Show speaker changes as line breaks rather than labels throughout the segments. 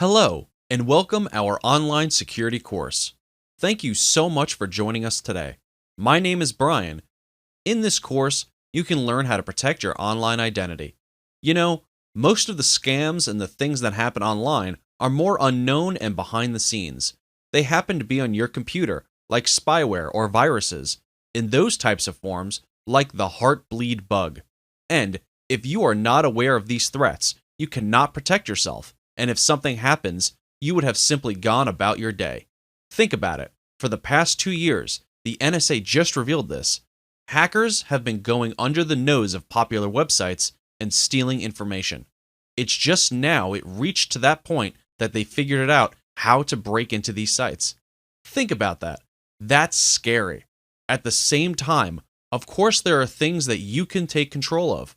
Hello, and welcome our online security course. Thank you so much for joining us today. My name is Brian. In this course, you can learn how to protect your online identity. You know, most of the scams and the things that happen online are more unknown and behind the scenes. They happen to be on your computer, like spyware or viruses, in those types of forms, like the Heartbleed bug. And if you are not aware of these threats, you cannot protect yourself. And if something happens, you would have simply gone about your day. Think about it. For the past 2 years, the NSA just revealed this. Hackers have been going under the nose of popular websites and stealing information. It's just now it reached to that point that they figured out how to break into these sites. Think about that. That's scary. At the same time, of course, there are things that you can take control of.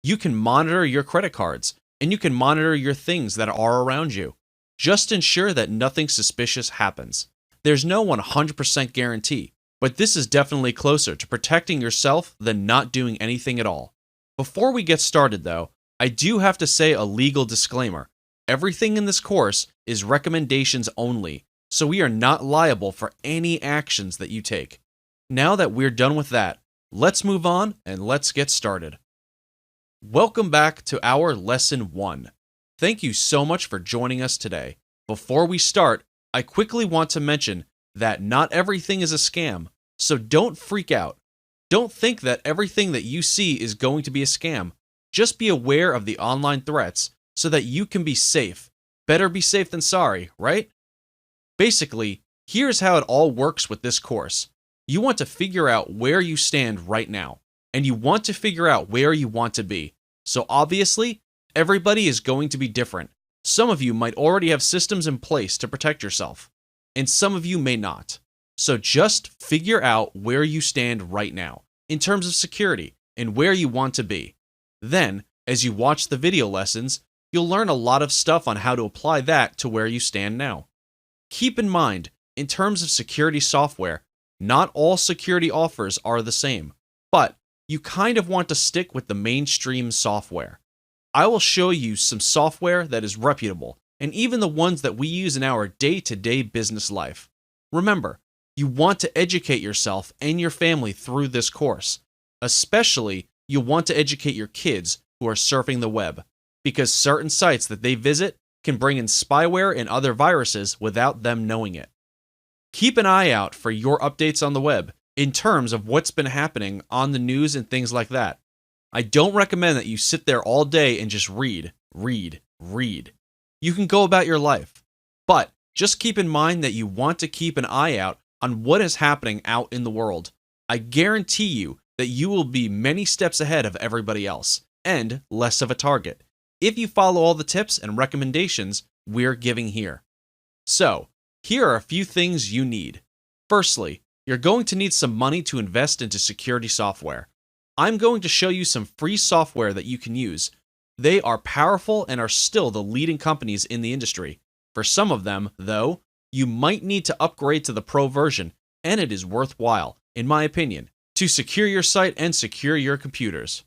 You can monitor your credit cards, and you can monitor your things that are around you. Just ensure that nothing suspicious happens. There's no 100% guarantee, but this is definitely closer to protecting yourself than not doing anything at all. Before we get started though, I do have to say a legal disclaimer. Everything in this course is recommendations only, so we are not liable for any actions that you take. Now that we're done with that, let's move on and let's get started. Welcome back to our Lesson 1. Thank you so much for joining us today. Before we start, I quickly want to mention that not everything is a scam, so don't freak out. Don't think that everything that you see is going to be a scam. Just be aware of the online threats so that you can be safe. Better be safe than sorry, right? Basically, here's how it all works with this course. You want to figure out where you stand right now. And you want to figure out where you want to be. So obviously, everybody is going to be different. Some of you might already have systems in place to protect yourself, and some of you may not. So just figure out where you stand right now in terms of security and where you want to be. Then, as you watch the video lessons, you'll learn a lot of stuff on how to apply that to where you stand now. Keep in mind, in terms of security software, not all security offers are the same, but you kind of want to stick with the mainstream software. I will show you some software that is reputable, and even the ones that we use in our day-to-day business life. Remember, you want to educate yourself and your family through this course. Especially, you want to educate your kids who are surfing the web, because certain sites that they visit can bring in spyware and other viruses without them knowing it. Keep an eye out for your updates on the web, in terms of what's been happening on the news and things like that. I don't recommend that you sit there all day and just read. You can go about your life, but just keep in mind that you want to keep an eye out on what is happening out in the world. I guarantee you that you will be many steps ahead of everybody else, and less of a target, if you follow all the tips and recommendations we're giving here. So, here are a few things you need. Firstly, you're going to need some money to invest into security software. I'm going to show you some free software that you can use. They are powerful and are still the leading companies in the industry. For some of them, though, you might need to upgrade to the pro version, and it is worthwhile, in my opinion, to secure your site and secure your computers.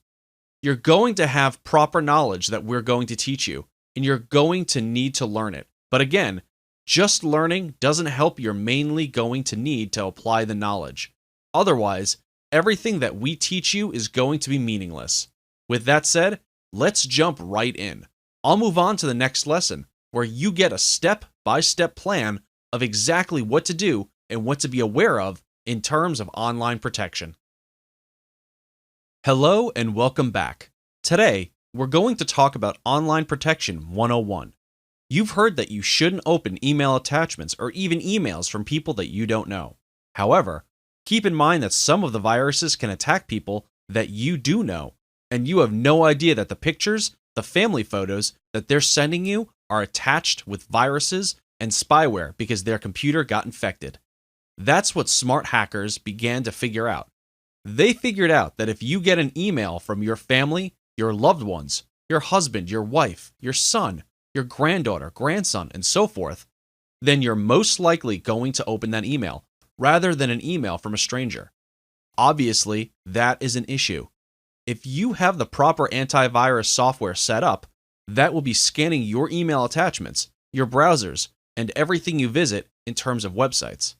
You're going to have proper knowledge that we're going to teach you, and you're going to need to learn it. But again, just learning doesn't help. You're mainly going to need to apply the knowledge. Otherwise, everything that we teach you is going to be meaningless. With that said, let's jump right in. I'll move on to the next lesson, where you get a step-by-step plan of exactly what to do and what to be aware of in terms of online protection. Hello and welcome back. Today, we're going to talk about Online Protection 101. You've heard that you shouldn't open email attachments or even emails from people that you don't know. However, keep in mind that some of the viruses can attack people that you do know, and you have no idea that the pictures, the family photos that they're sending you are attached with viruses and spyware because their computer got infected. That's what smart hackers began to figure out. They figured out that if you get an email from your family, your loved ones, your husband, your wife, your son, your granddaughter, grandson, and so forth, then you're most likely going to open that email, rather than an email from a stranger. Obviously, that is an issue. If you have the proper antivirus software set up, that will be scanning your email attachments, your browsers, and everything you visit in terms of websites.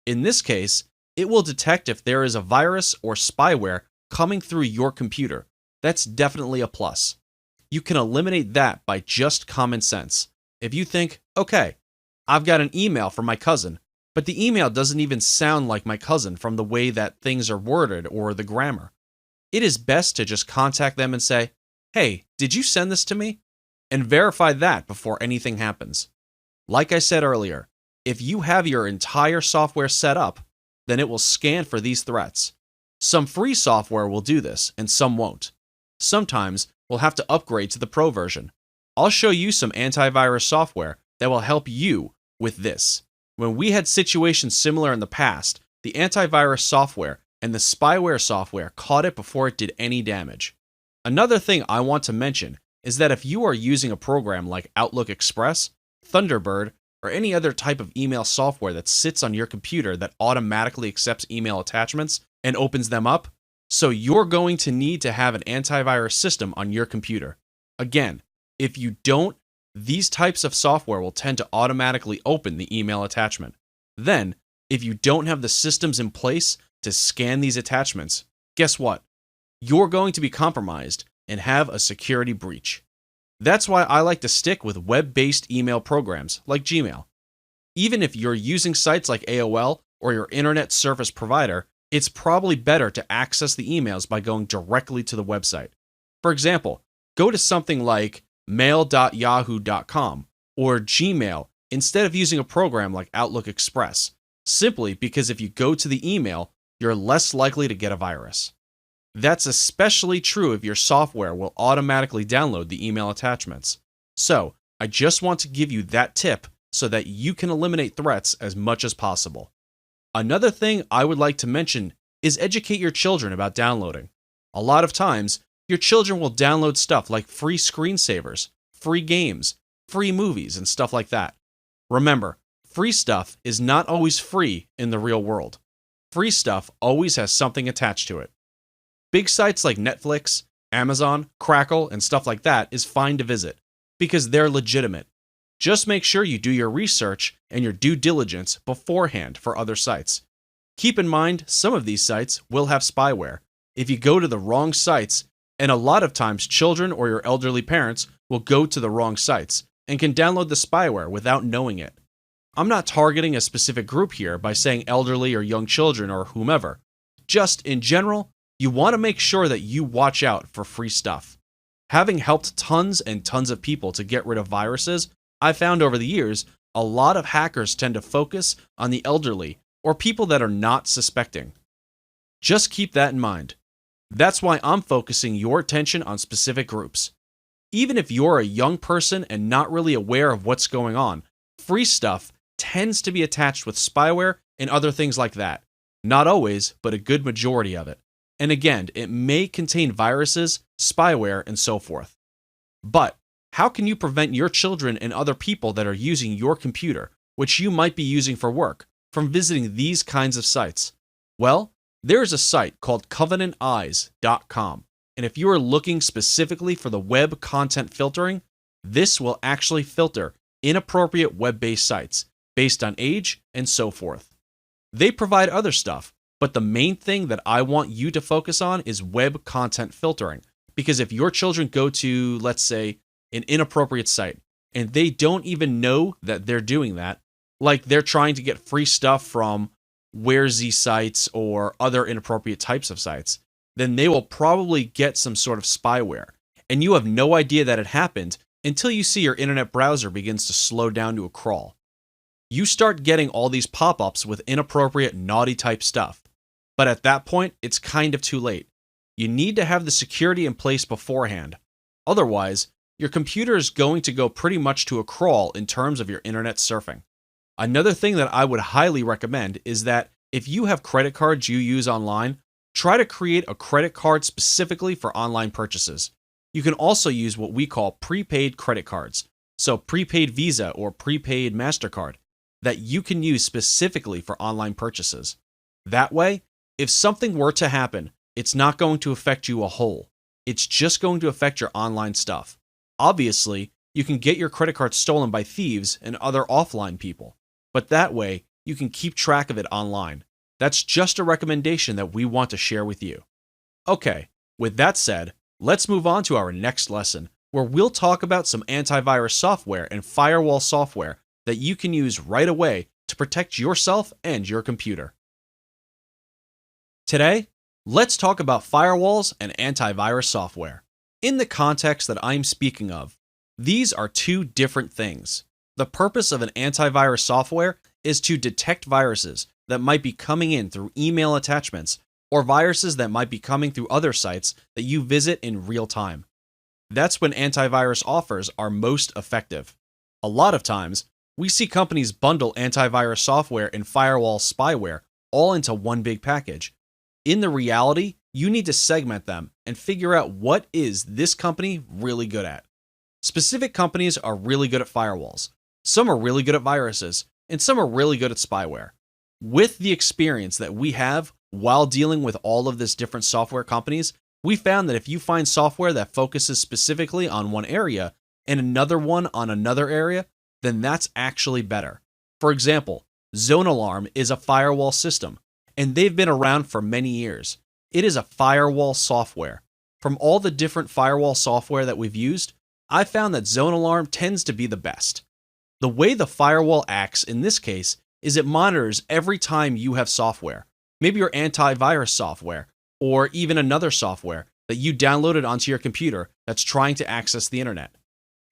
In this case, it will detect if there is a virus or spyware coming through your computer. That's definitely a plus. You can eliminate that by just common sense. If you think, okay, I've got an email from my cousin, but the email doesn't even sound like my cousin from the way that things are worded or the grammar, it is best to just contact them and say, hey, did you send this to me? And verify that before anything happens. Like I said earlier, if you have your entire software set up, then it will scan for these threats. Some free software will do this, and some won't. Sometimes we'll have to upgrade to the Pro version. I'll show you some antivirus software that will help you with this. When we had situations similar in the past, the antivirus software and the spyware software caught it before it did any damage. Another thing I want to mention is that if you are using a program like Outlook Express, Thunderbird, or any other type of email software that sits on your computer that automatically accepts email attachments and opens them up, so you're going to need to have an antivirus system on your computer. Again, if you don't, these types of software will tend to automatically open the email attachment. Then, if you don't have the systems in place to scan these attachments, guess what? You're going to be compromised and have a security breach. That's why I like to stick with web-based email programs like Gmail. Even if you're using sites like AOL or your internet service provider, it's probably better to access the emails by going directly to the website. For example, go to something like mail.yahoo.com or Gmail instead of using a program like Outlook Express, simply because if you go to the email, you're less likely to get a virus. That's especially true if your software will automatically download the email attachments. So, I just want to give you that tip so that you can eliminate threats as much as possible. Another thing I would like to mention is educate your children about downloading. A lot of times, your children will download stuff like free screensavers, free games, free movies, and stuff like that. Remember, free stuff is not always free in the real world. Free stuff always has something attached to it. Big sites like Netflix, Amazon, Crackle, and stuff like that is fine to visit because they're legitimate. Just make sure you do your research and your due diligence beforehand for other sites. Keep in mind, some of these sites will have spyware. If you go to the wrong sites, and a lot of times children or your elderly parents will go to the wrong sites and can download the spyware without knowing it. I'm not targeting a specific group here by saying elderly or young children or whomever. Just in general, you want to make sure that you watch out for free stuff. Having helped tons and tons of people to get rid of viruses, I've found over the years, a lot of hackers tend to focus on the elderly or people that are not suspecting. Just keep that in mind. That's why I'm focusing your attention on specific groups. Even if you're a young person and not really aware of what's going on, free stuff tends to be attached with spyware and other things like that. Not always, but a good majority of it. And again, it may contain viruses, spyware, and so forth. But how can you prevent your children and other people that are using your computer, which you might be using for work, from visiting these kinds of sites? Well, there is a site called covenanteyes.com, and if you are looking specifically for the web content filtering, this will actually filter inappropriate web-based sites based on age and so forth. They provide other stuff, but the main thing that I want you to focus on is web content filtering, because if your children go to, let's say, an inappropriate site, and they don't even know that they're doing that, like they're trying to get free stuff from Wherezy sites or other inappropriate types of sites, then they will probably get some sort of spyware, and you have no idea that it happened until you see your internet browser begins to slow down to a crawl. You start getting all these pop-ups with inappropriate, naughty type stuff, but at that point, it's kind of too late. You need to have the security in place beforehand. Otherwise, your computer is going to go pretty much to a crawl in terms of your internet surfing. Another thing that I would highly recommend is that if you have credit cards you use online, try to create a credit card specifically for online purchases. You can also use what we call prepaid credit cards, so prepaid Visa or prepaid MasterCard, that you can use specifically for online purchases. That way, if something were to happen, it's not going to affect you a whole. It's just going to affect your online stuff. Obviously, you can get your credit card stolen by thieves and other offline people, but that way you can keep track of it online. That's just a recommendation that we want to share with you. Okay, with that said, let's move on to our next lesson, where we'll talk about some antivirus software and firewall software that you can use right away to protect yourself and your computer. Today, let's talk about firewalls and antivirus software. In the context that I'm speaking of, these are two different things. The purpose of an antivirus software is to detect viruses that might be coming in through email attachments or viruses that might be coming through other sites that you visit in real time. That's when antivirus offers are most effective. A lot of times, we see companies bundle antivirus software and firewall spyware all into one big package. In the reality, you need to segment them and figure out what is this company really good at. Specific companies are really good at firewalls. Some are really good at viruses, and some are really good at spyware. With the experience that we have while dealing with all of this different software companies, we found that if you find software that focuses specifically on one area and another one on another area, then that's actually better. For example, Zone Alarm is a firewall system, and they've been around for many years. It is a firewall software. From all the different firewall software that we've used, I found that Zone Alarm tends to be the best. The way the firewall acts in this case is it monitors every time you have software, maybe your antivirus software, or even another software that you downloaded onto your computer that's trying to access the internet.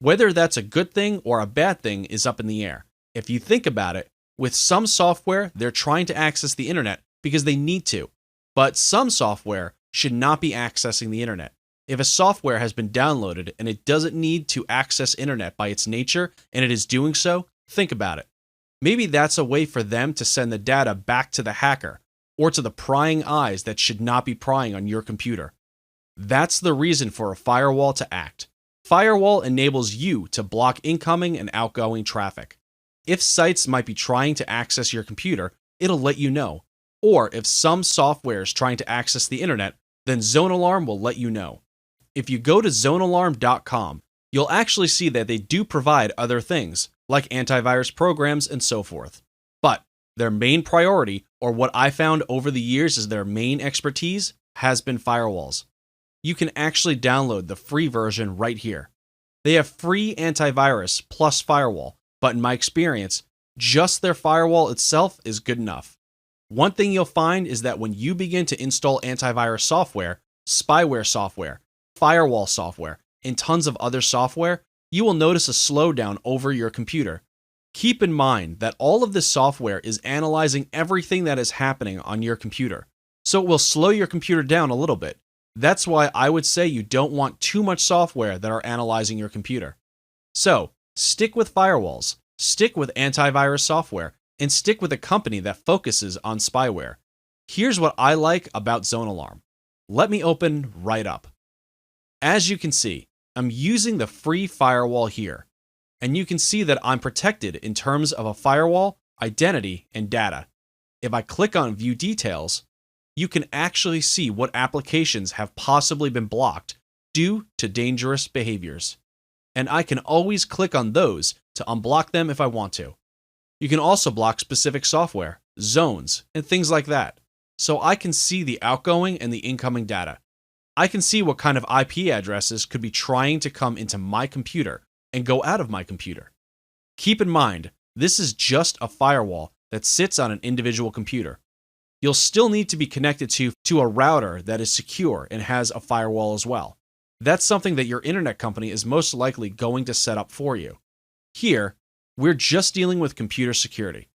Whether that's a good thing or a bad thing is up in the air. If you think about it, with some software, they're trying to access the internet because they need to, but some software should not be accessing the internet. If a software has been downloaded and it doesn't need to access internet by its nature and it is doing so, think about it. Maybe that's a way for them to send the data back to the hacker or to the prying eyes that should not be prying on your computer. That's the reason for a firewall to act. Firewall enables you to block incoming and outgoing traffic. If sites might be trying to access your computer, it'll let you know. Or if some software is trying to access the internet, then Zone Alarm will let you know. If you go to zonealarm.com, you'll actually see that they do provide other things, like antivirus programs and so forth. But their main priority, or what I found over the years is their main expertise, has been firewalls. You can actually download the free version right here. They have free antivirus plus firewall, but in my experience, just their firewall itself is good enough. One thing you'll find is that when you begin to install antivirus software, spyware software, firewall software, and tons of other software, you will notice a slowdown over your computer. Keep in mind that all of this software is analyzing everything that is happening on your computer, so it will slow your computer down a little bit. That's why I would say you don't want too much software that are analyzing your computer. So, stick with firewalls, stick with antivirus software, and stick with a company that focuses on spyware. Here's what I like about Zone Alarm. Let me open right up. As you can see, I'm using the free firewall here, and you can see that I'm protected in terms of a firewall, identity, and data. If I click on View Details, you can actually see what applications have possibly been blocked due to dangerous behaviors. And I can always click on those to unblock them if I want to. You can also block specific software, zones, and things like that. So I can see the outgoing and the incoming data. I can see what kind of IP addresses could be trying to come into my computer and go out of my computer. Keep in mind, this is just a firewall that sits on an individual computer. You'll still need to be connected to a router that is secure and has a firewall as well. That's something that your internet company is most likely going to set up for you. Here, we're just dealing with computer security.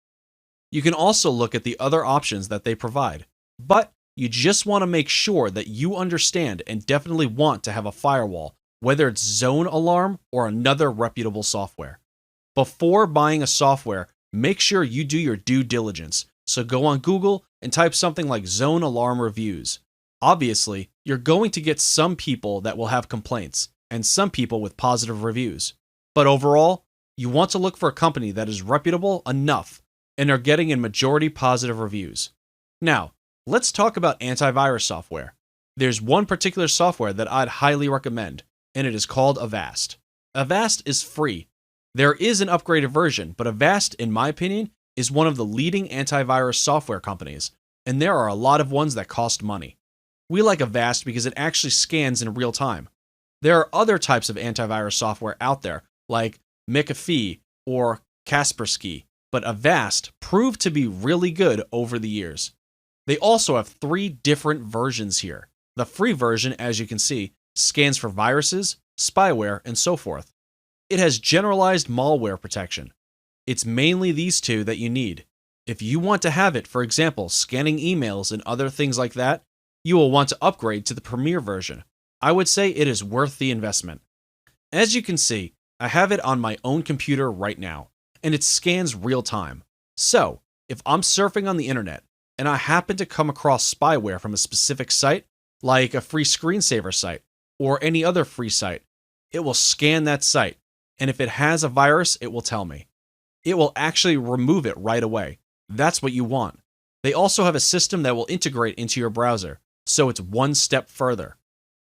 You can also look at the other options that they provide, but you just want to make sure that you understand and definitely want to have a firewall, whether it's Zone Alarm or another reputable software. Before buying a software, make sure you do your due diligence. So go on Google and type something like Zone Alarm Reviews. Obviously, you're going to get some people that will have complaints and some people with positive reviews. But overall, you want to look for a company that is reputable enough and are getting in majority positive reviews. Now, let's talk about antivirus software. There's one particular software that I'd highly recommend, and it is called Avast. Avast is free. There is an upgraded version, but Avast, in my opinion, is one of the leading antivirus software companies, and there are a lot of ones that cost money. We like Avast because it actually scans in real time. There are other types of antivirus software out there, like McAfee or Kaspersky, but Avast proved to be really good over the years. They also have 3 different versions here. The free version, as you can see, scans for viruses, spyware, and so forth. It has generalized malware protection. It's mainly these 2 that you need. If you want to have it, for example, scanning emails and other things like that, you will want to upgrade to the Premier version. I would say it is worth the investment. As you can see, I have it on my own computer right now, and it scans real time. So, if I'm surfing on the internet, and I happen to come across spyware from a specific site, like a free screensaver site, or any other free site, it will scan that site, and if it has a virus, it will tell me. It will actually remove it right away. That's what you want. They also have a system that will integrate into your browser, so it's one step further.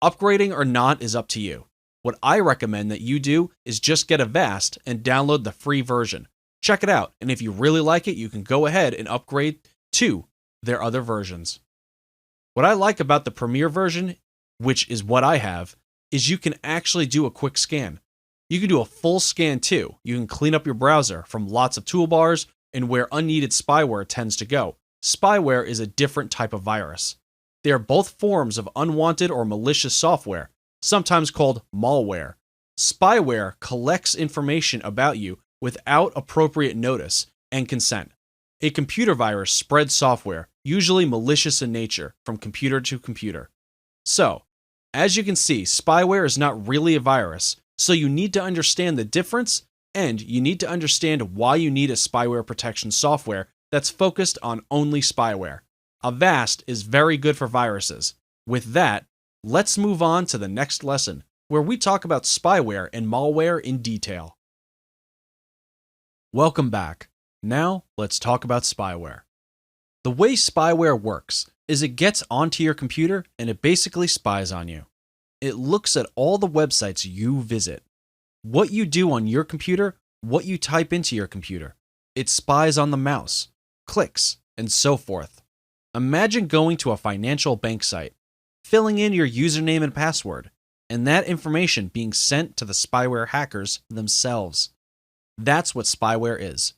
Upgrading or not is up to you. What I recommend that you do is just get Avast and download the free version. Check it out, and if you really like it, you can go ahead and upgrade to their other versions. What I like about the Premier version, which is what I have, is you can actually do a quick scan. You can do a full scan too. You can clean up your browser from lots of toolbars and where unneeded spyware tends to go. Spyware is a different type of virus. They are both forms of unwanted or malicious software, sometimes called malware. Spyware collects information about you without appropriate notice and consent. A computer virus spreads software, usually malicious in nature, from computer to computer. So, as you can see, spyware is not really a virus, so you need to understand the difference, and you need to understand why you need a spyware protection software that's focused on only spyware. Avast is very good for viruses. With that, let's move on to the next lesson, where we talk about spyware and malware in detail. Welcome back. Now, let's talk about spyware. The way spyware works is it gets onto your computer and it basically spies on you. It looks at all the websites you visit, what you do on your computer, what you type into your computer. It spies on the mouse, clicks, and so forth. Imagine going to a financial bank site, filling in your username and password, and that information being sent to the spyware hackers themselves. That's what spyware is.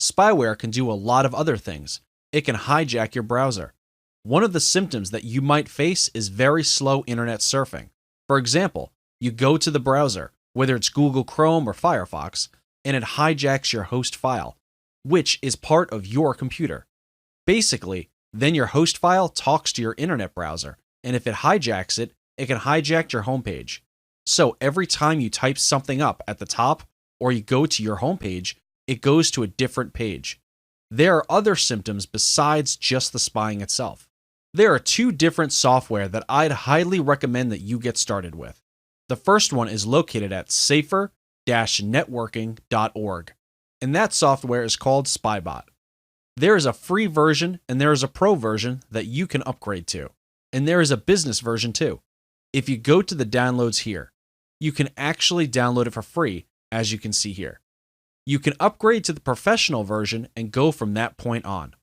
Spyware can do a lot of other things. It can hijack your browser. One of the symptoms that you might face is very slow internet surfing. For example, you go to the browser, whether it's Google Chrome or Firefox, and it hijacks your host file, which is part of your computer. Basically, then your host file talks to your internet browser, and if it hijacks it, it can hijack your homepage. So every time you type something up at the top, or you go to your homepage, it goes to a different page. There are other symptoms besides just the spying itself. There are 2 different software that I'd highly recommend that you get started with. The first one is located at safer-networking.org, and that software is called Spybot. There is a free version and there is a pro version that you can upgrade to, and there is a business version too. If you go to the downloads here, you can actually download it for free, as you can see here. You can upgrade to the professional version and go from that point on.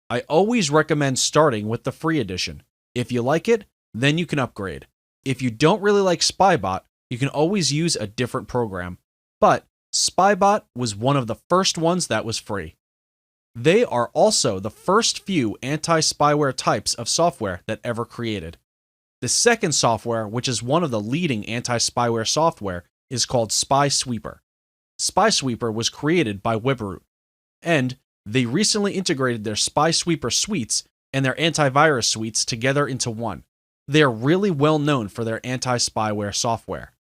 I always recommend starting with the free edition. If you like it, then you can upgrade. If you don't really like Spybot, you can always use a different program, but Spybot was one of the first ones that was free. They are also the first few anti-spyware types of software that ever created. The second software, which is one of the leading anti-spyware software, is called SpySweeper. SpySweeper was created by Webroot, and they recently integrated their SpySweeper suites and their antivirus suites together into one. They are really well known for their anti-spyware software.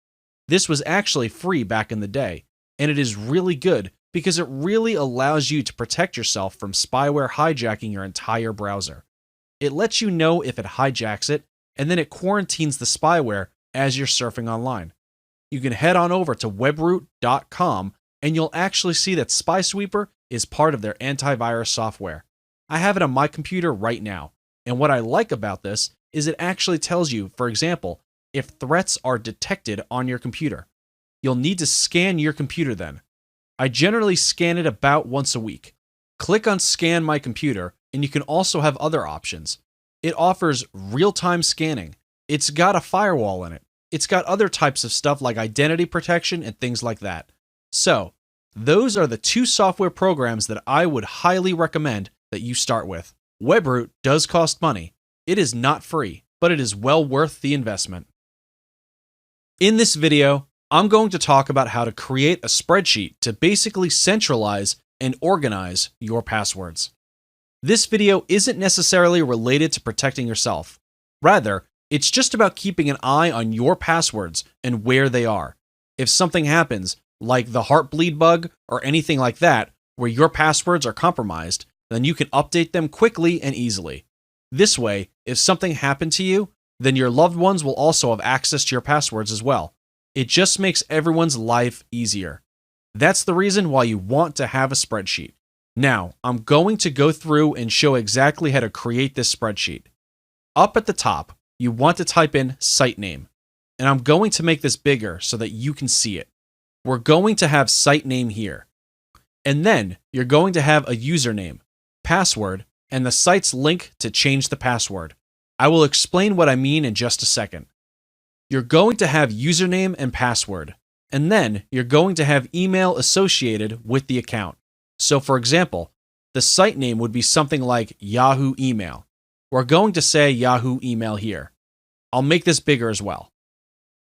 This was actually free back in the day, and it is really good because it really allows you to protect yourself from spyware hijacking your entire browser. It lets you know if it hijacks it, and then it quarantines the spyware as you're surfing online. You can head on over to webroot.com and you'll actually see that SpySweeper is part of their antivirus software. I have it on my computer right now, and what I like about this is it actually tells you, for example, if threats are detected on your computer. you'll need to scan your computer then. I generally scan it about once a week. Click on Scan My Computer, and you can also have other options. It offers real-time scanning. It's got a firewall in it. It's got other types of stuff like identity protection and things like that. So, those are the two software programs that I would highly recommend that you start with. WebRoot does cost money. It is not free, but it is well worth the investment. In this video, I'm going to talk about how to create a spreadsheet to basically centralize and organize your passwords. This video isn't necessarily related to protecting yourself. Rather, it's just about keeping an eye on your passwords and where they are. If something happens, like the Heartbleed bug or anything like that, where your passwords are compromised, then you can update them quickly and easily. This way, if something happened to you, then your loved ones will also have access to your passwords as well. It just makes everyone's life easier. That's the reason why you want to have a spreadsheet. Now, I'm going to go through and show exactly how to create this spreadsheet. Up at the top, you want to type in site name, and I'm going to make this bigger so that you can see it. We're going to have site name here. And then you're going to have a username, password, and the site's link to change the password. I will explain what I mean in just a second. You're going to have username and password, and then you're going to have email associated with the account. So for example, the site name would be something like Yahoo email. We're going to say Yahoo email here. I'll make this bigger as well.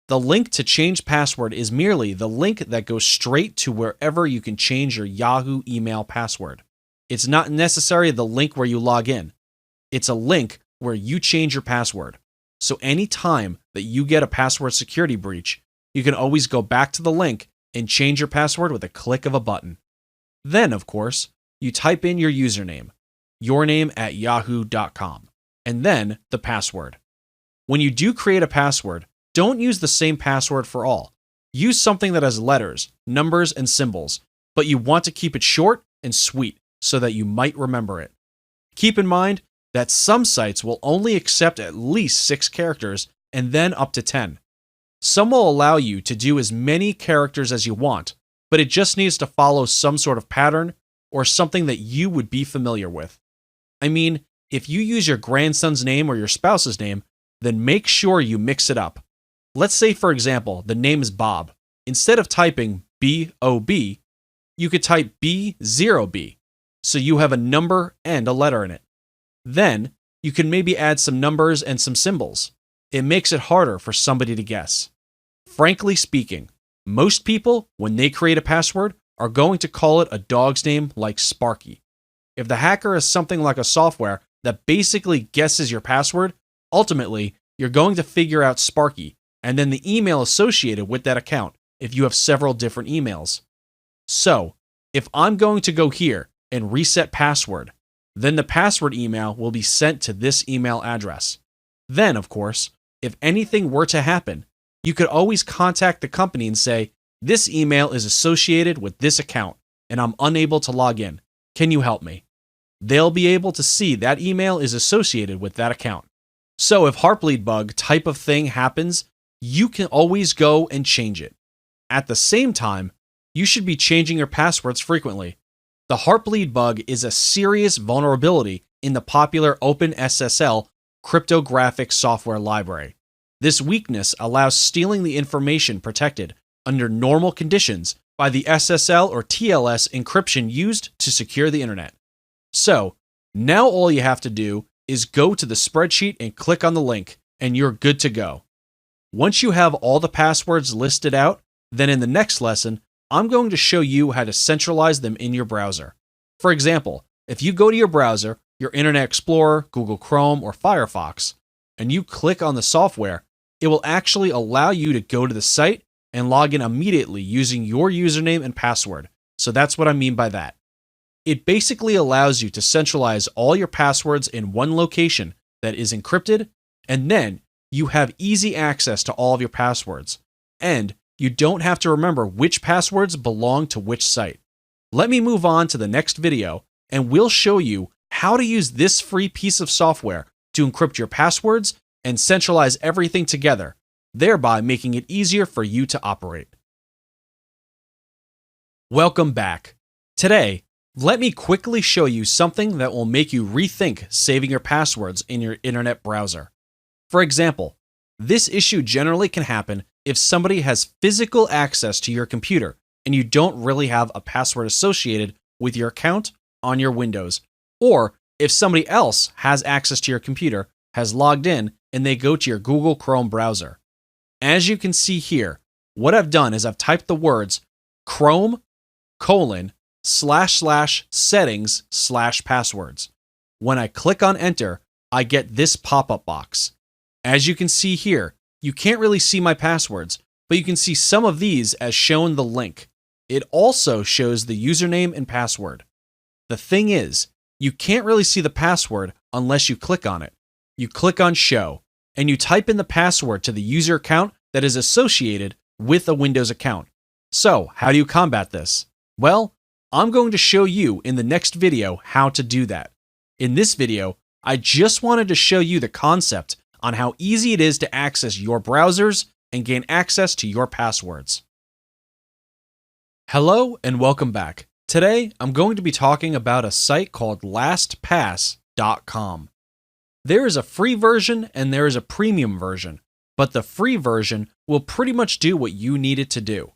The link to change password is merely the link that goes straight to wherever you can change your Yahoo email password. It's not necessarily the link where you log in. It's a link where you change your password. So anytime that you get a password security breach, you can always go back to the link and change your password with a click of a button. Then, of course, you type in your username, yourname@yahoo.com, and then the password. When you do create a password, don't use the same password for all. Use something that has letters, numbers, and symbols, but you want to keep it short and sweet so that you might remember it. Keep in mind that some sites will only accept at least 6 characters and then up to 10. Some will allow you to do as many characters as you want, but it just needs to follow some sort of pattern or something that you would be familiar with. I mean, if you use your grandson's name or your spouse's name, then make sure you mix it up. Let's say, for example, the name is Bob. Instead of typing B-O-B, you could type B0B, so you have a number and a letter in it. Then, you can maybe add some numbers and some symbols. It makes it harder for somebody to guess. Frankly speaking, most people, when they create a password, are going to call it a dog's name like Sparky. If the hacker has something like a software that basically guesses your password, ultimately, you're going to figure out Sparky, and then the email associated with that account if you have several different emails. So, if I'm going to go here and reset password, then the password email will be sent to this email address. Then, of course, if anything were to happen, you could always contact the company and say, this email is associated with this account, and I'm unable to log in. Can you help me? They'll be able to see that email is associated with that account. So if Heartbleed bug type of thing happens, you can always go and change it. At the same time, you should be changing your passwords frequently. The Heartbleed bug is a serious vulnerability in the popular OpenSSL cryptographic software library. This weakness allows stealing the information protected under normal conditions by the SSL or TLS encryption used to secure the internet. So, now all you have to do is go to the spreadsheet and click on the link, and you're good to go. Once you have all the passwords listed out, then in the next lesson, I'm going to show you how to centralize them in your browser. For example, if you go to your browser, your Internet Explorer, Google Chrome, or Firefox, and you click on the software, it will actually allow you to go to the site and log in immediately using your username and password. So that's what I mean by that. It basically allows you to centralize all your passwords in one location that is encrypted, and then you have easy access to all of your passwords. And you don't have to remember which passwords belong to which site. Let me move on to the next video, and we'll show you how to use this free piece of software to encrypt your passwords and centralize everything together, thereby making it easier for you to operate. Welcome back. Today, let me quickly show you something that will make you rethink saving your passwords in your internet browser. For example, this issue generally can happen if somebody has physical access to your computer and you don't really have a password associated with your account on your Windows, or if somebody else has access to your computer, has logged in, and they go to your Google Chrome browser. As you can see here, what I've done is I've typed the words Chrome://settings/passwords. When I click on enter, I get this pop-up box. As you can see here, you can't really see my passwords, but you can see some of these as shown the link. It also shows the username and password. The thing is, you can't really see the password unless you click on it. You click on show, and you type in the password to the user account that is associated with a Windows account. So, how do you combat this? Well, I'm going to show you in the next video how to do that. In this video, I just wanted to show you the concept on how easy it is to access your browsers and gain access to your passwords. Hello and welcome back. Today, I'm going to be talking about a site called LastPass.com. There is a free version and there is a premium version, but the free version will pretty much do what you need it to do.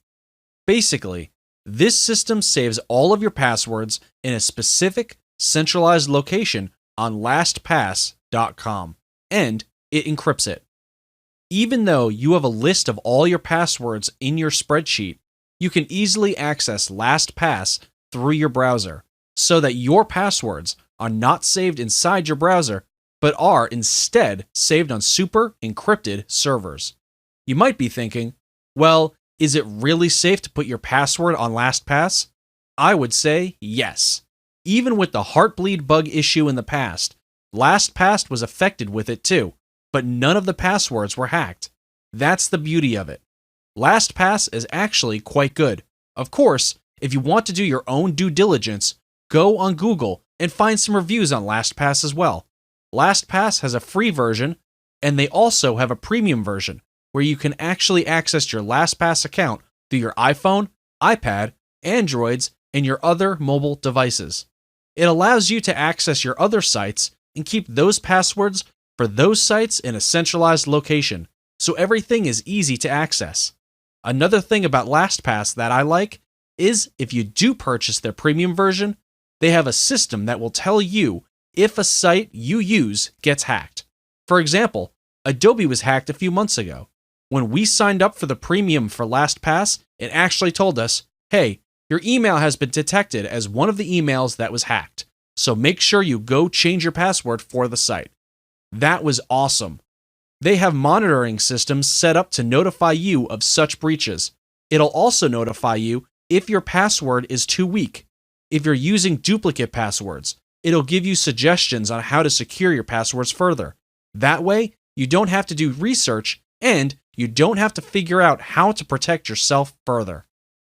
Basically, this system saves all of your passwords in a specific, centralized location on LastPass.com, and it encrypts it. Even though you have a list of all your passwords in your spreadsheet, you can easily access LastPass through your browser, so that your passwords are not saved inside your browser, but are instead saved on super encrypted servers. You might be thinking, well, is it really safe to put your password on LastPass? I would say yes. Even with the Heartbleed bug issue in the past, LastPass was affected with it too, but none of the passwords were hacked. That's the beauty of it. LastPass is actually quite good. Of course, if you want to do your own due diligence, go on Google and find some reviews on LastPass as well. LastPass has a free version, and they also have a premium version where you can actually access your LastPass account through your iPhone, iPad, Androids, and your other mobile devices. It allows you to access your other sites and keep those passwords for those sites in a centralized location, so everything is easy to access. Another thing about LastPass that I like is if you do purchase their premium version, they have a system that will tell you if a site you use gets hacked. For example, Adobe was hacked a few months ago. When we signed up for the premium for LastPass, it actually told us, hey, your email has been detected as one of the emails that was hacked, so make sure you go change your password for the site. That was awesome. They have monitoring systems set up to notify you of such breaches. It'll also notify you if your password is too weak. If you're using duplicate passwords, it'll give you suggestions on how to secure your passwords further. That way, you don't have to do research and you don't have to figure out how to protect yourself further.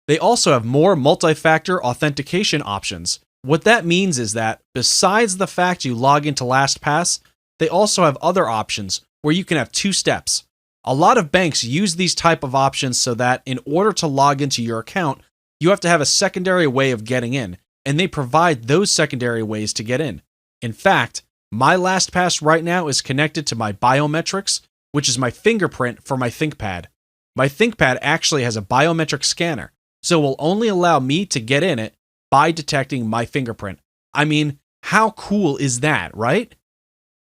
They also have more multi-factor authentication options. What that means is that, besides the fact you log into LastPass, they also have other options where you can have 2 steps. A lot of banks use these type of options so that in order to log into your account, you have to have a secondary way of getting in, and they provide those secondary ways to get in. In fact, my LastPass right now is connected to my biometrics, which is my fingerprint for my ThinkPad. My ThinkPad actually has a biometric scanner, so it will only allow me to get in it by detecting my fingerprint. I mean, how cool is that, right?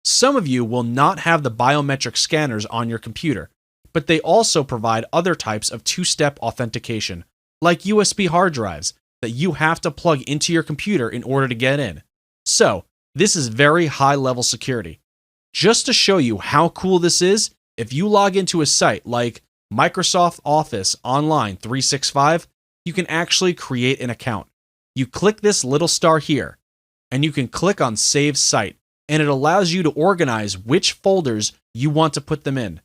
Some of you will not have the biometric scanners on your computer, but they also provide other types of 2-step authentication, like USB hard drives that you have to plug into your computer in order to get in. So, this is very high-level security. Just to show you how cool this is, if you log into a site like Microsoft Office Online 365, you can actually create an account. You click this little star here, and you can click on Save Site, and it allows you to organize which folders you want to put them in.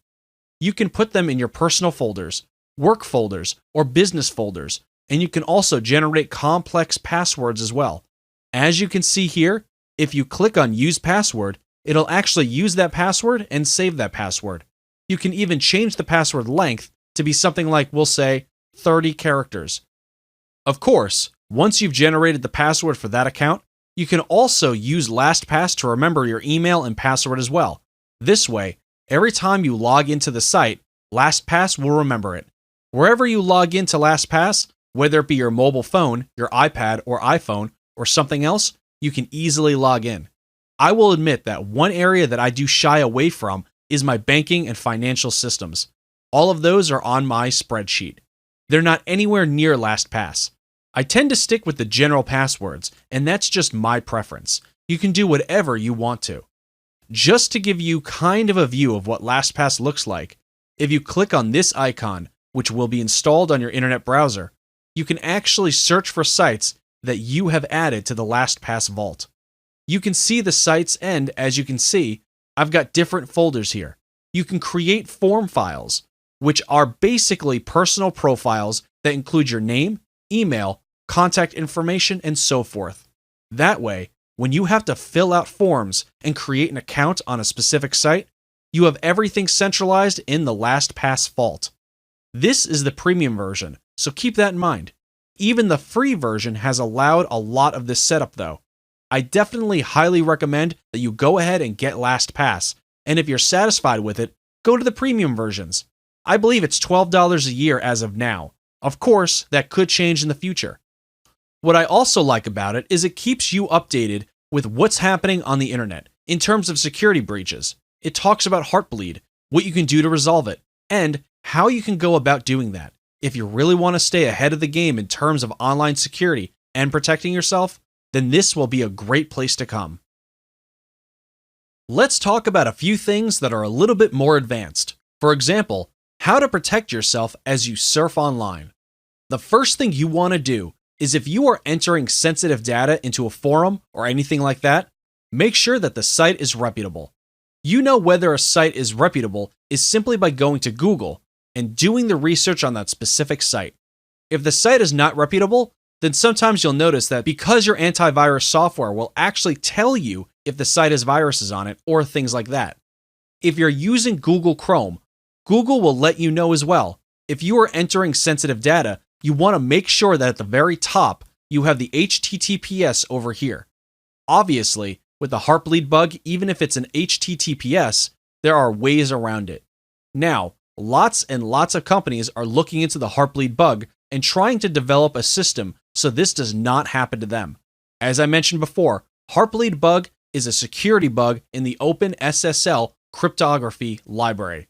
You can put them in your personal folders, work folders, or business folders, and you can also generate complex passwords as well. As you can see here, if you click on Use Password, it'll actually use that password and save that password. You can even change the password length to be something like, we'll say, 30 characters. Of course, once you've generated the password for that account, you can also use LastPass to remember your email and password as well. This way, every time you log into the site, LastPass will remember it. Wherever you log into LastPass, whether it be your mobile phone, your iPad or iPhone, or something else, you can easily log in. I will admit that one area that I do shy away from is my banking and financial systems. All of those are on my spreadsheet. They're not anywhere near LastPass. I tend to stick with the general passwords, and that's just my preference. You can do whatever you want to. Just to give you kind of a view of what LastPass looks like, if you click on this icon, which will be installed on your internet browser, you can actually search for sites that you have added to the LastPass vault. You can see the sites, and as you can see, I've got different folders here. You can create form files, which are basically personal profiles that include your name, email, contact information, and so forth. That way, when you have to fill out forms and create an account on a specific site, you have everything centralized in the LastPass vault. This is the premium version, so keep that in mind. Even the free version has allowed a lot of this setup though. I definitely highly recommend that you go ahead and get LastPass, and if you're satisfied with it, go to the premium versions. I believe it's $12 a year as of now. Of course, that could change in the future. What I also like about it is it keeps you updated with what's happening on the internet in terms of security breaches. It talks about Heartbleed, what you can do to resolve it, and how you can go about doing that. If you really want to stay ahead of the game in terms of online security and protecting yourself, then this will be a great place to come. Let's talk about a few things that are a little bit more advanced. For example, how to protect yourself as you surf online. The first thing you want to do is if you are entering sensitive data into a forum or anything like that, make sure that the site is reputable. You know whether a site is reputable is simply by going to Google and doing the research on that specific site. If the site is not reputable, then sometimes you'll notice that because your antivirus software will actually tell you if the site has viruses on it or things like that. If you're using Google Chrome, Google will let you know as well. If you are entering sensitive data, you want to make sure that at the very top, you have the HTTPS over here. Obviously, with the Heartbleed bug, even if it's an HTTPS, there are ways around it. Now, lots and lots of companies are looking into the Heartbleed bug and trying to develop a system so this does not happen to them. As I mentioned before, Heartbleed bug is a security bug in the OpenSSL cryptography library.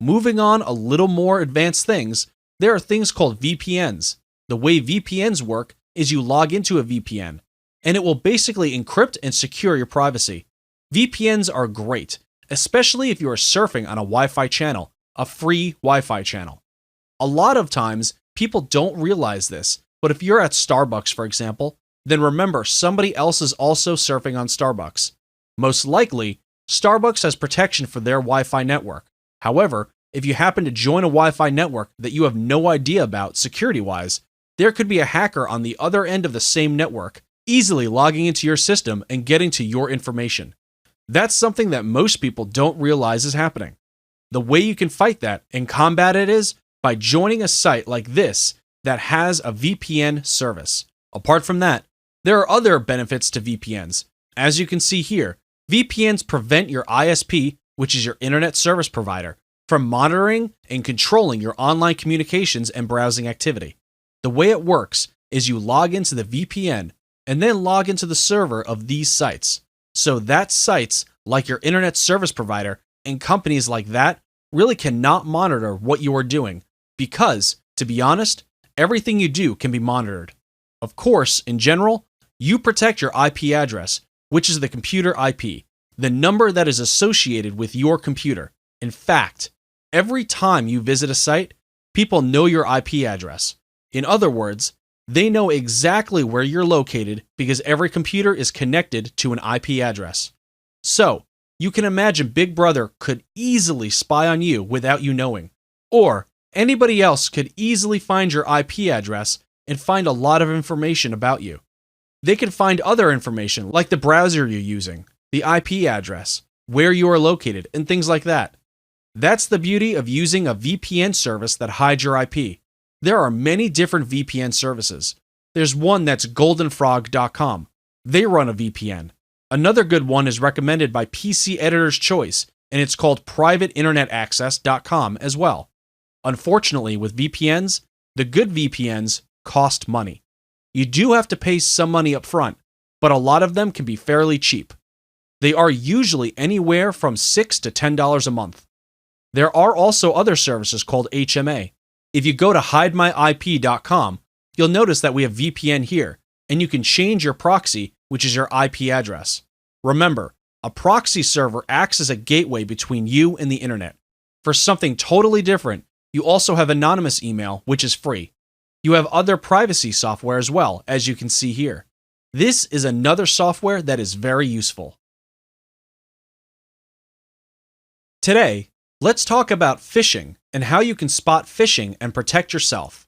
Moving on a little more advanced things, there are things called VPNs. The way VPNs work is you log into a VPN, and it will basically encrypt and secure your privacy. VPNs are great, especially if you are surfing on a Wi-Fi channel, a free Wi-Fi channel. A lot of times, people don't realize this, but if you're at Starbucks, for example, then remember somebody else is also surfing on Starbucks. Most likely, Starbucks has protection for their Wi-Fi network. However, if you happen to join a Wi-Fi network that you have no idea about security-wise, there could be a hacker on the other end of the same network, easily logging into your system and getting to your information. That's something that most people don't realize is happening. The way you can fight that and combat it is by joining a site like this that has a VPN service. Apart from that, there are other benefits to VPNs. As you can see here, VPNs prevent your ISP, which is your internet service provider, from monitoring and controlling your online communications and browsing activity. The way it works is you log into the VPN and then log into the server of these sites. So that sites like your internet service provider and companies like that really cannot monitor what you are doing because, to be honest, everything you do can be monitored. Of course, in general, you protect your IP address, which is the computer IP, the number that is associated with your computer. In fact, every time you visit a site, people know your IP address. In other words, they know exactly where you're located because every computer is connected to an IP address. So, you can imagine Big Brother could easily spy on you without you knowing. Or, anybody else could easily find your IP address and find a lot of information about you. They can find other information like the browser you're using, the IP address, where you are located, and things like that. That's the beauty of using a VPN service that hides your IP. There are many different VPN services. There's one that's goldenfrog.com. They run a VPN. Another good one is recommended by PC Editor's Choice, and it's called privateinternetaccess.com as well. Unfortunately, with VPNs, the good VPNs cost money. You do have to pay some money up front, but a lot of them can be fairly cheap. They are usually anywhere from $6 to $10 a month. There are also other services called HMA. If you go to hidemyip.com, you'll notice that we have VPN here, and you can change your proxy, which is your IP address. Remember, a proxy server acts as a gateway between you and the internet. For something totally different, you also have anonymous email, which is free. You have other privacy software as well, as you can see here. This is another software that is very useful. Today, let's talk about phishing and how you can spot phishing and protect yourself.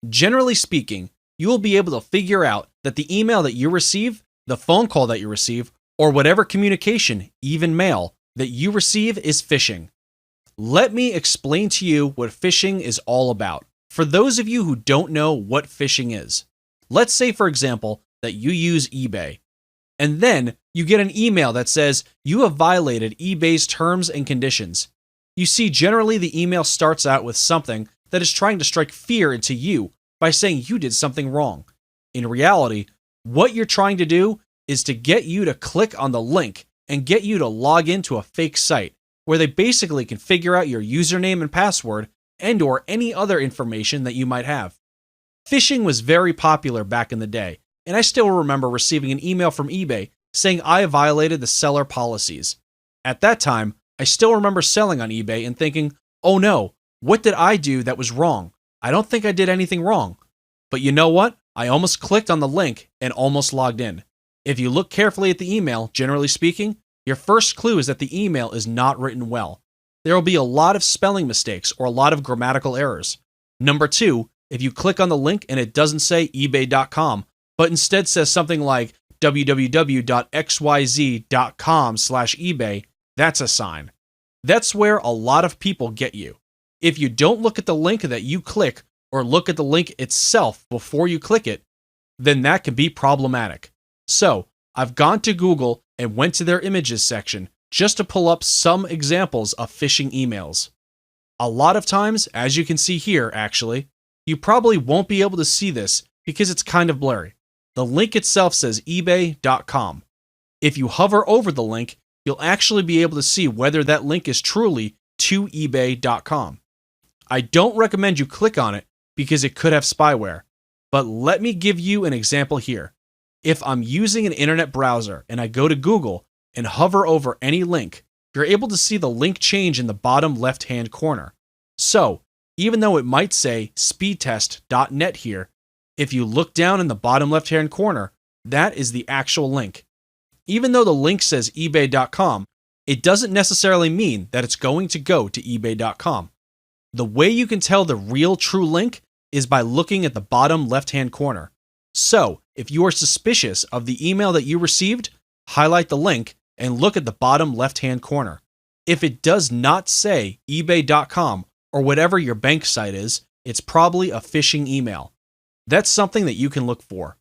Generally speaking, you will be able to figure out that the email that you receive, the phone call that you receive, or whatever communication, even mail, that you receive is phishing. Let me explain to you what phishing is all about. For those of you who don't know what phishing is, let's say, for example, that you use eBay, and then you get an email that says you have violated eBay's terms and conditions. You see, generally the email starts out with something that is trying to strike fear into you by saying you did something wrong. In reality, what you're trying to do is to get you to click on the link and get you to log into a fake site where they basically can figure out your username and password and or any other information that you might have. Phishing was very popular back in the day, and I still remember receiving an email from eBay saying I violated the seller policies. At that time, I still remember selling on eBay and thinking, oh no, what did I do that was wrong? I don't think I did anything wrong. But you know what? I almost clicked on the link and almost logged in. If you look carefully at the email, generally speaking, your first clue is that the email is not written well. There will be a lot of spelling mistakes or a lot of grammatical errors. Number two, if you click on the link and it doesn't say ebay.com, but instead says something like www.xyz.com/ebay, that's a sign. That's where a lot of people get you. If you don't look at the link that you click or look at the link itself before you click it, then that can be problematic. So, I've gone to Google and went to their images section just to pull up some examples of phishing emails. A lot of times, as you can see here actually, you probably won't be able to see this because it's kind of blurry. The link itself says ebay.com. If you hover over the link, you'll actually be able to see whether that link is truly to ebay.com. I don't recommend you click on it because it could have spyware, but let me give you an example here. If I'm using an internet browser and I go to Google and hover over any link, you're able to see the link change in the bottom left-hand corner. So, even though it might say speedtest.net here, if you look down in the bottom left-hand corner, that is the actual link. Even though the link says ebay.com, it doesn't necessarily mean that it's going to go to ebay.com. The way you can tell the real true link is by looking at the bottom left-hand corner. So, if you are suspicious of the email that you received, highlight the link and look at the bottom left-hand corner. If it does not say ebay.com or whatever your bank site is, it's probably a phishing email. That's something that you can look for.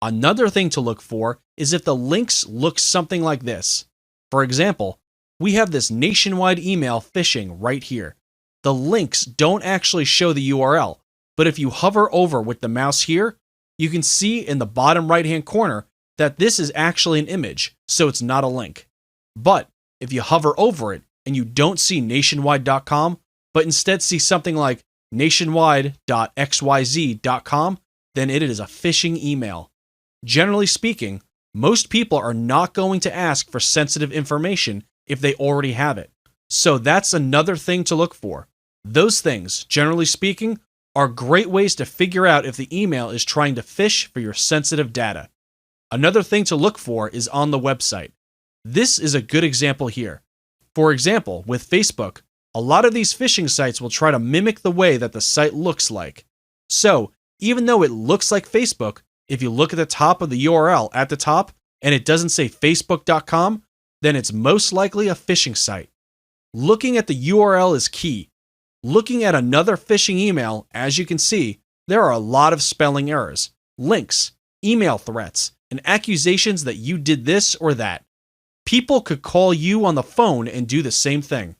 Another thing to look for is if the links look something like this. For example, we have this nationwide email phishing right here. The links don't actually show the URL, but if you hover over with the mouse here, you can see in the bottom right-hand corner that this is actually an image, so it's not a link. But if you hover over it and you don't see nationwide.com, but instead see something like nationwide.xyz.com, then it is a phishing email. Generally speaking, most people are not going to ask for sensitive information if they already have it. So that's another thing to look for. Those things, generally speaking, are great ways to figure out if the email is trying to phish for your sensitive data. Another thing to look for is on the website. This is a good example here. For example, with Facebook, a lot of these phishing sites will try to mimic the way that the site looks like. So, even though it looks like Facebook, if you look at the top of the URL at the top and it doesn't say facebook.com, then it's most likely a phishing site. Looking at the URL is key. Looking at another phishing email, as you can see, there are a lot of spelling errors, links, email threats, and accusations that you did this or that. People could call you on the phone and do the same thing.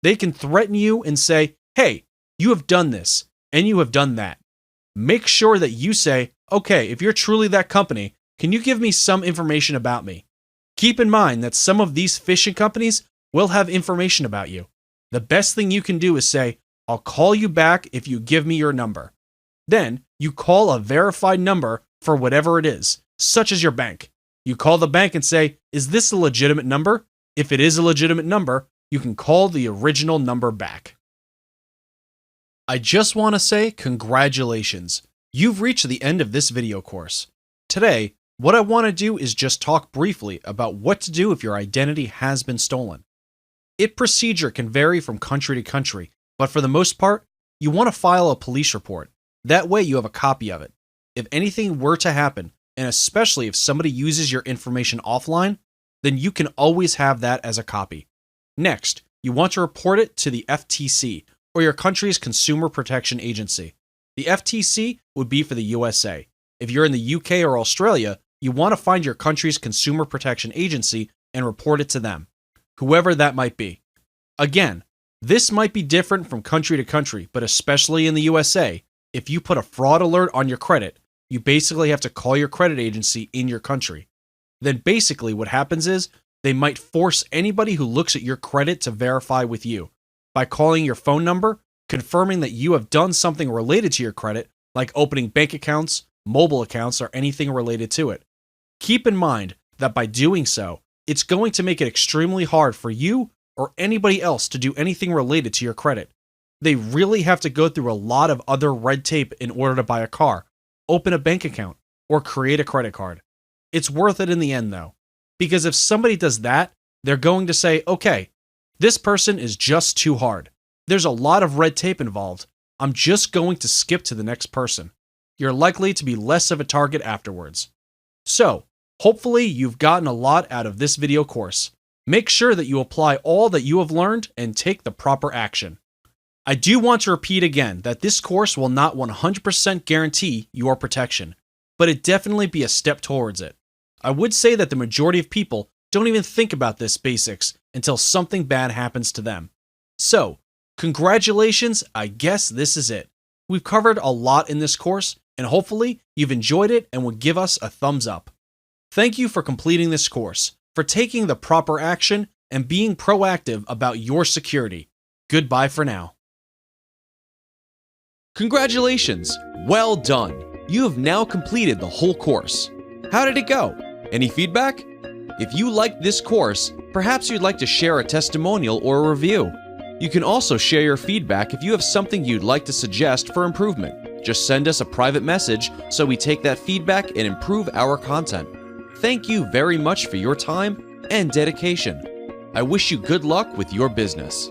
They can threaten you and say, hey, you have done this, and you have done that. Make sure that you say, okay, if you're truly that company, can you give me some information about me? Keep in mind that some of these phishing companies will have information about you. The best thing you can do is say, I'll call you back if you give me your number. Then you call a verified number for whatever it is, such as your bank. You call the bank and say, is this a legitimate number? If it is a legitimate number, you can call the original number back. I just want to say congratulations. You've reached the end of this video course. Today, what I want to do is just talk briefly about what to do if your identity has been stolen. Its procedure can vary from country to country, but for the most part, you want to file a police report. That way you have a copy of it. If anything were to happen, and especially if somebody uses your information offline, then you can always have that as a copy. Next, you want to report it to the FTC, or your country's Consumer Protection Agency. The FTC would be for the USA. If you're in the UK or Australia, you want to find your country's Consumer Protection Agency and report it to them, whoever that might be. Again, this might be different from country to country, but especially in the USA, if you put a fraud alert on your credit, you basically have to call your credit agency in your country. Then basically what happens is they might force anybody who looks at your credit to verify with you by calling your phone number, confirming that you have done something related to your credit, like opening bank accounts, mobile accounts, or anything related to it. Keep in mind that by doing so, it's going to make it extremely hard for you or anybody else to do anything related to your credit. They really have to go through a lot of other red tape in order to buy a car, open a bank account, or create a credit card. It's worth it in the end though, because if somebody does that, they're going to say, okay, this person is just too hard. There's a lot of red tape involved. I'm just going to skip to the next person. You're likely to be less of a target afterwards. So, hopefully you've gotten a lot out of this video course. Make sure that you apply all that you have learned and take the proper action. I do want to repeat again that this course will not 100% guarantee your protection, but it definitely be a step towards it. I would say that the majority of people don't even think about this basics until something bad happens to them. So, congratulations, I guess this is it. We've covered a lot in this course, and hopefully you've enjoyed it and would give us a thumbs up. Thank you for completing this course, for taking the proper action, and being proactive about your security. Goodbye for now. Congratulations! Well done! You have now completed the whole course. How did it go? Any feedback? If you liked this course, perhaps you'd like to share a testimonial or a review. You can also share your feedback if you have something you'd like to suggest for improvement. Just send us a private message so we take that feedback and improve our content. Thank you very much for your time and dedication. I wish you good luck with your business.